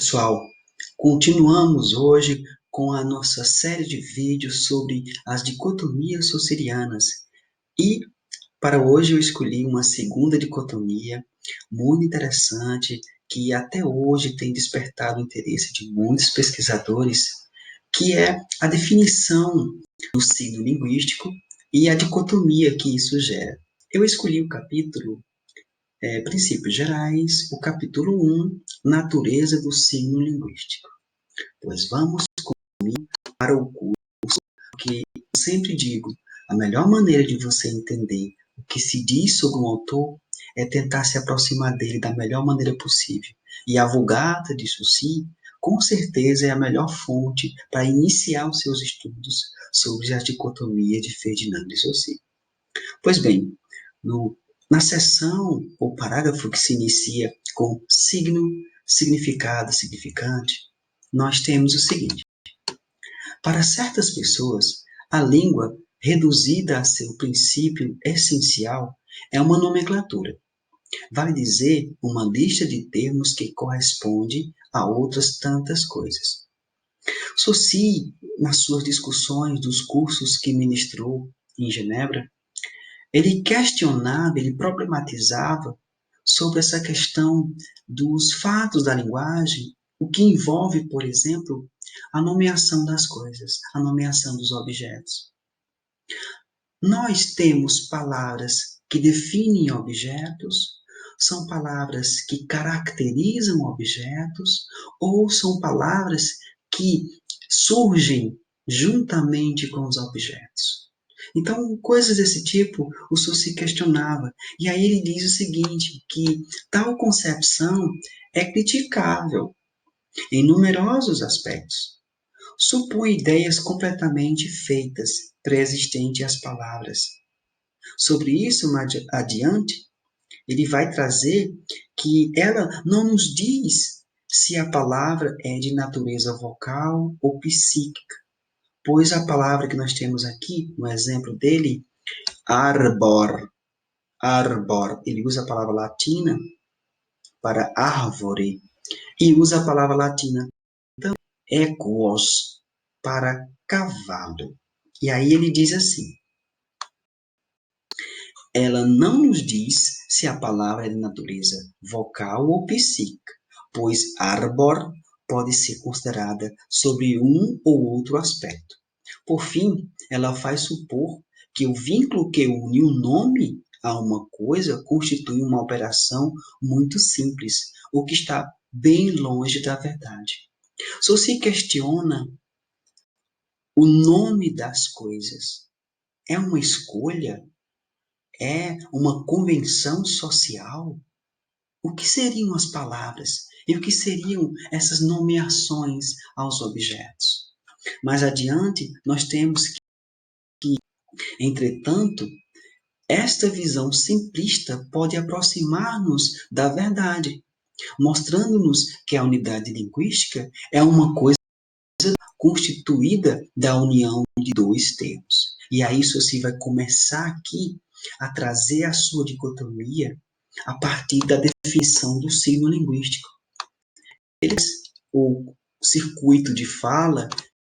Pessoal, continuamos hoje com a nossa série de vídeos sobre as dicotomias socirianas. E para hoje eu escolhi uma segunda dicotomia muito interessante que até hoje tem despertado o interesse de muitos pesquisadores, que é a definição do signo linguístico e a dicotomia que isso gera. Eu escolhi o capítulo Princípios Gerais, o capítulo 1, Natureza do signo linguístico. Pois vamos para o curso, que eu sempre digo, a melhor maneira de você entender o que se diz sobre um autor é tentar se aproximar dele da melhor maneira possível. E a Vulgata de Saussure, com certeza, é a melhor fonte para iniciar os seus estudos sobre as dicotomias de Ferdinand de Saussure. Pois bem, na seção ou parágrafo que se inicia com signo, significado, significante, nós temos o seguinte: para certas pessoas, a língua, reduzida a seu princípio essencial, é uma nomenclatura. Vale dizer, uma lista de termos que corresponde a outras tantas coisas. Saussure, nas suas discussões dos cursos que ministrou em Genebra, ele questionava, ele problematizava sobre essa questão dos fatos da linguagem, o que envolve, por exemplo, a nomeação das coisas, a nomeação dos objetos. Nós temos palavras que definem objetos, são palavras que caracterizam objetos, ou são palavras que surgem juntamente com os objetos. Então, coisas desse tipo, o Saussure questionava. E aí ele diz o seguinte, que tal concepção é criticável em numerosos aspectos. Supõe ideias completamente feitas, pré-existentes às palavras. Sobre isso, mais adiante, ele vai trazer que ela não nos diz se a palavra é de natureza vocal ou psíquica, pois a palavra que nós temos aqui, no exemplo dele, arbor, arbor, ele usa a palavra latina para árvore e usa a palavra latina equos para cavalo. E aí ele diz assim: ela não nos diz se a palavra é de natureza vocal ou psíquica, pois arbor pode ser considerada sobre um ou outro aspecto. Por fim, ela faz supor que o vínculo que une o nome a uma coisa constitui uma operação muito simples, o que está bem longe da verdade. Só se questiona o nome das coisas. É uma escolha? É uma convenção social? O que seriam as palavras? E o que seriam essas nomeações aos objetos? Mais adiante, nós temos que, entretanto, esta visão simplista pode aproximar-nos da verdade, mostrando-nos que a unidade linguística é uma coisa constituída da união de dois termos. E aí Saussure vai começar aqui a trazer a sua dicotomia a partir da definição do signo linguístico. O circuito de fala,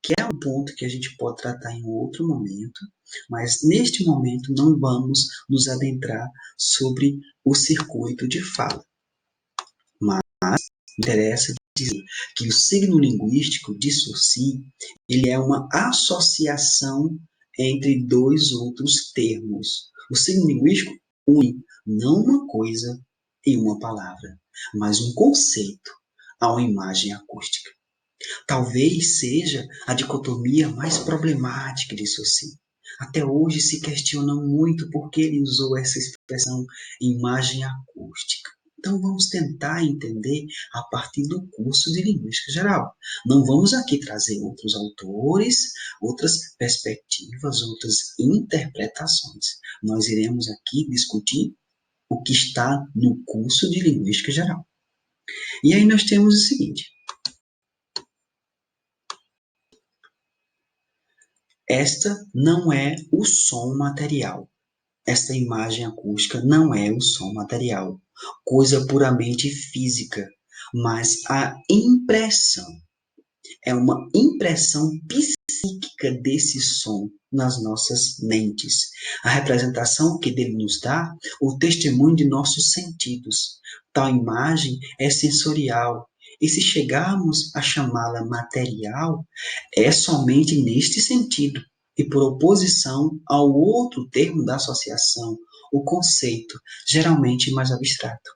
que é um ponto que a gente pode tratar em outro momento, mas neste momento não vamos nos adentrar sobre o circuito de fala. Mas interessa dizer que o signo linguístico de Saussure, ele é uma associação entre dois outros termos. O signo linguístico une não uma coisa em uma palavra, mas um conceito a uma imagem acústica. Talvez seja a dicotomia mais problemática de Saussure. Até hoje se questiona muito por que ele usou essa expressão imagem acústica. Então vamos tentar entender a partir do curso de Linguística Geral. Não vamos aqui trazer outros autores, outras perspectivas, outras interpretações. Nós iremos aqui discutir o que está no curso de Linguística Geral. E aí nós temos o seguinte: esta não é o som material. Esta imagem acústica não é o som material, coisa puramente física, mas a impressão. É uma impressão psíquica desse som nas nossas mentes. A representação que dele nos dá, o testemunho de nossos sentidos. Tal imagem é sensorial. E se chegarmos a chamá-la material, é somente neste sentido, e por oposição ao outro termo da associação, o conceito, geralmente mais abstrato.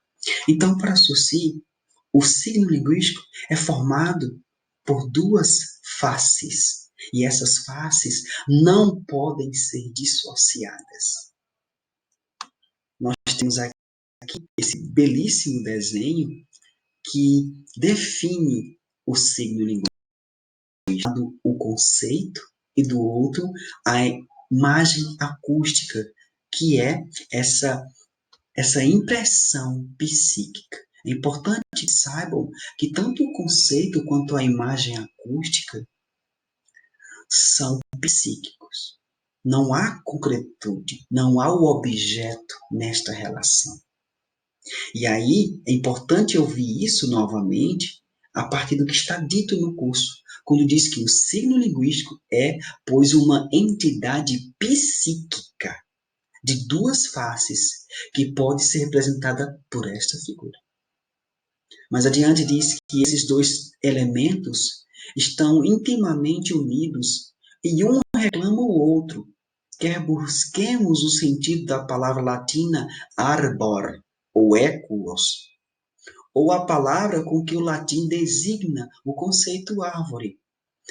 Então, para Saussure, o signo linguístico é formado por duas faces, e essas faces não podem ser dissociadas. Nós temos aqui esse belíssimo desenho que define o signo linguístico, o conceito, e do outro a imagem acústica, que é essa impressão psíquica. É importante que saibam que tanto o conceito quanto a imagem acústica são psíquicos. Não há concretude, não há o objeto nesta relação. E aí é importante ouvir isso novamente a partir do que está dito no curso, quando diz que o signo linguístico é, pois, uma entidade psíquica de duas faces que pode ser representada por esta figura. Mas adiante diz que esses dois elementos estão intimamente unidos e um reclama o outro. Quer busquemos o sentido da palavra latina arbor, ou equus, ou a palavra com que o latim designa o conceito árvore.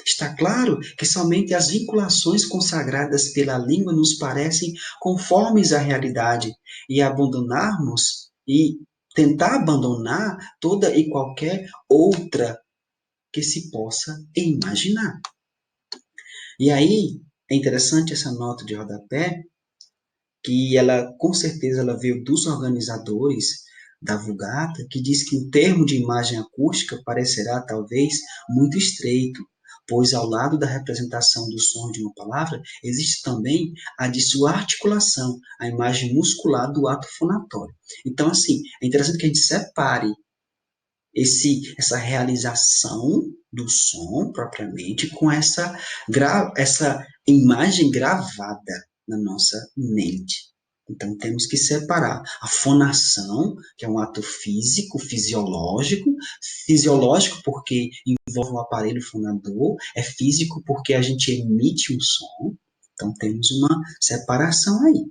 Está claro que somente as vinculações consagradas pela língua nos parecem conformes à realidade, e abandonarmos e tentar abandonar toda e qualquer outra que se possa imaginar. E aí é interessante essa nota de rodapé, que ela com certeza ela veio dos organizadores da Vulgata, que diz que o termo de imagem acústica parecerá talvez muito estreito, pois ao lado da representação do som de uma palavra, existe também a de sua articulação, a imagem muscular do ato fonatório. Então, assim, é interessante que a gente separe essa realização do som propriamente com essa imagem gravada na nossa mente. Então, temos que separar a fonação, que é um ato físico, fisiológico porque envolve o aparelho fonador, é físico porque a gente emite um som. Então, temos uma separação aí.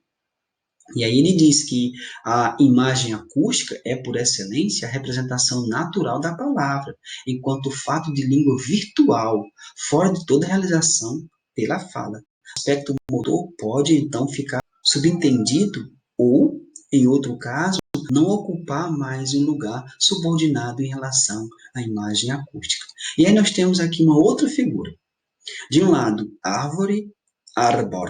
E aí ele diz que a imagem acústica é, por excelência, a representação natural da palavra, enquanto o fato de língua virtual, fora de toda realização pela fala. O aspecto motor pode, então, ficar subentendido ou, em outro caso, não ocupar mais um lugar subordinado em relação à imagem acústica. E aí nós temos aqui uma outra figura. De um lado, árvore, arbor.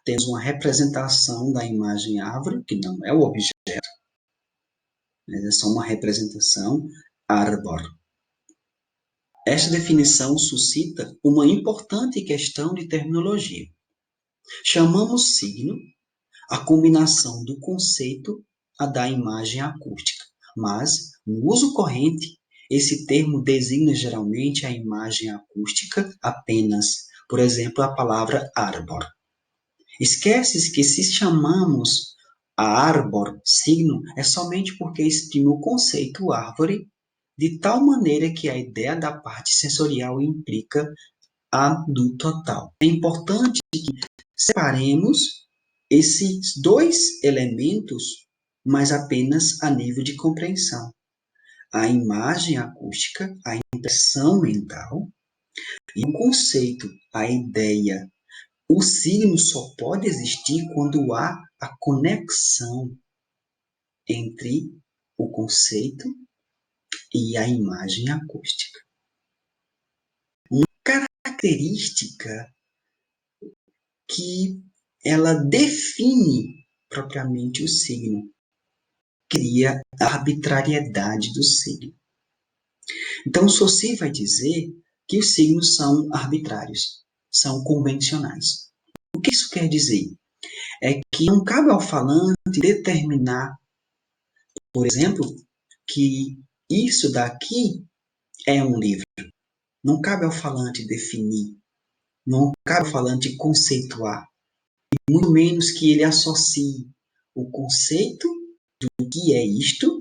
Temos uma representação da imagem árvore, que não é o objeto, mas é só uma representação, arbor. Esta definição suscita uma importante questão de terminologia. Chamamos signo a combinação do conceito a da imagem acústica, mas, no uso corrente, esse termo designa geralmente a imagem acústica apenas, por exemplo, a palavra arbor. Esqueces que se chamamos a árbor signo é somente porque exprime o conceito árvore de tal maneira que a ideia da parte sensorial implica a do total. É importante que separemos esses dois elementos, mas apenas a nível de compreensão. A imagem acústica, a impressão mental, e o conceito, a ideia. O signo só pode existir quando há a conexão entre o conceito e a imagem acústica. Uma característica que ela define propriamente o signo, cria a arbitrariedade do signo. Então, Saussure vai dizer que os signos são arbitrários, são convencionais. O que isso quer dizer? É que não cabe ao falante determinar, por exemplo, que isso daqui é um livro. Não cabe ao falante definir, não cabe ao falante conceituar, e muito menos que ele associe o conceito do que é isto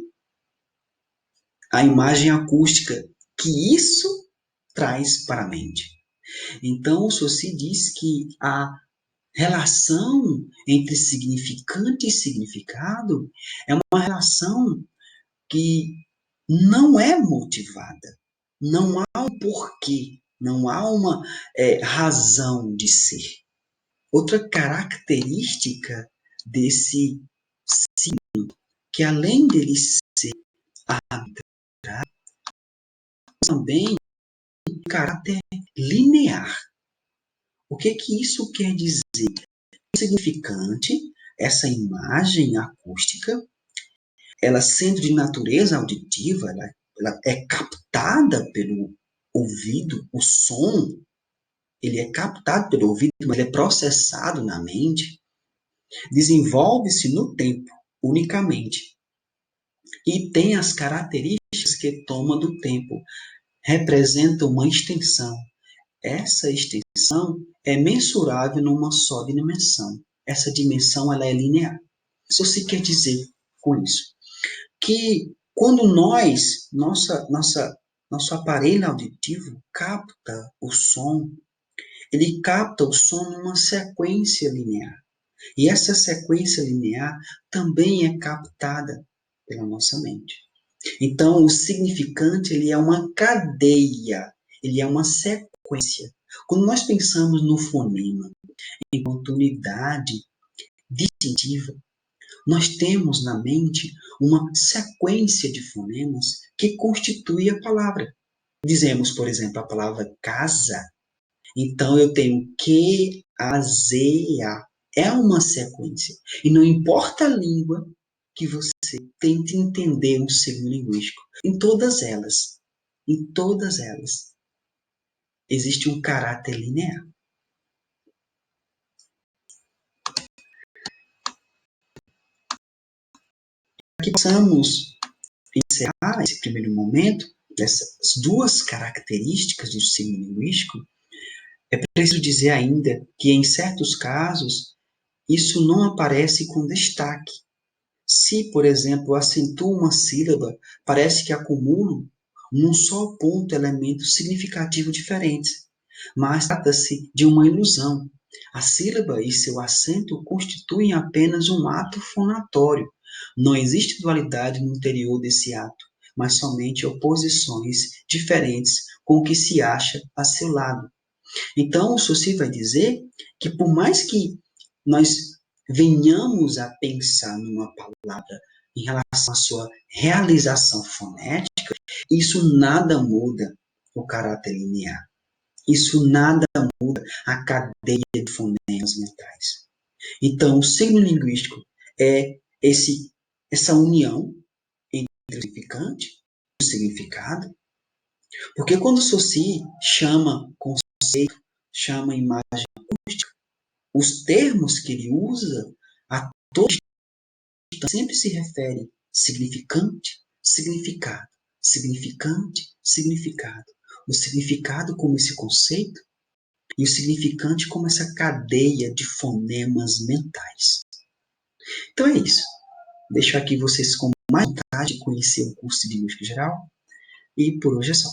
à imagem acústica que isso traz para a mente. Então, o Saussure diz que a relação entre significante e significado é uma relação que não é motivada. Não há um porquê, não há uma razão de ser. Outra característica desse signo, que além dele ser arbitrário, também um caráter linear. O que isso quer dizer? Significante, essa imagem acústica, ela sendo de natureza auditiva, ela é captada pelo ouvido, o som, ele é captado pelo ouvido, mas ele é processado na mente, desenvolve-se no tempo, unicamente, e tem as características que toma do tempo, representa uma extensão. Essa extensão é mensurável numa só dimensão. Essa dimensão ela é linear. Isso se quer dizer com isso que quando nosso aparelho auditivo capta o som, ele capta o som numa sequência linear. E essa sequência linear também é captada pela nossa mente. Então, o significante ele é uma cadeia, ele é uma sequência. Quando nós pensamos no fonema enquanto unidade distintiva, nós temos na mente uma sequência de fonemas que constitui a palavra. Dizemos, por exemplo, a palavra casa. Então, eu tenho que, a, z, a. É uma sequência. E não importa a língua que você tente entender um signo linguístico. Em todas elas, existe um caráter linear. Aqui possamos encerrar esse primeiro momento dessas duas características do signo linguístico, é preciso dizer ainda que, em certos casos, isso não aparece com destaque. Se, por exemplo, acentuo uma sílaba, parece que acumulo num só ponto elementos significativos diferentes, mas trata-se de uma ilusão. A sílaba e seu acento constituem apenas um ato fonatório. Não existe dualidade no interior desse ato, mas somente oposições diferentes com o que se acha a seu lado. Então, o Saussure vai dizer que por mais que nós venhamos a pensar numa palavra em relação à sua realização fonética, isso nada muda o caráter linear. Isso nada muda a cadeia de fonemas mentais. Então, o signo linguístico é essa união entre o significante e o significado, porque quando o Saussure chama conceito, chama imagem acústica, os termos que ele usa a todo instante sempre se referem significante, significado, significante, significado. O significado como esse conceito e o significante como essa cadeia de fonemas mentais. Então é isso. Deixo aqui vocês com mais vontade de conhecer o curso de linguística geral e por hoje é só.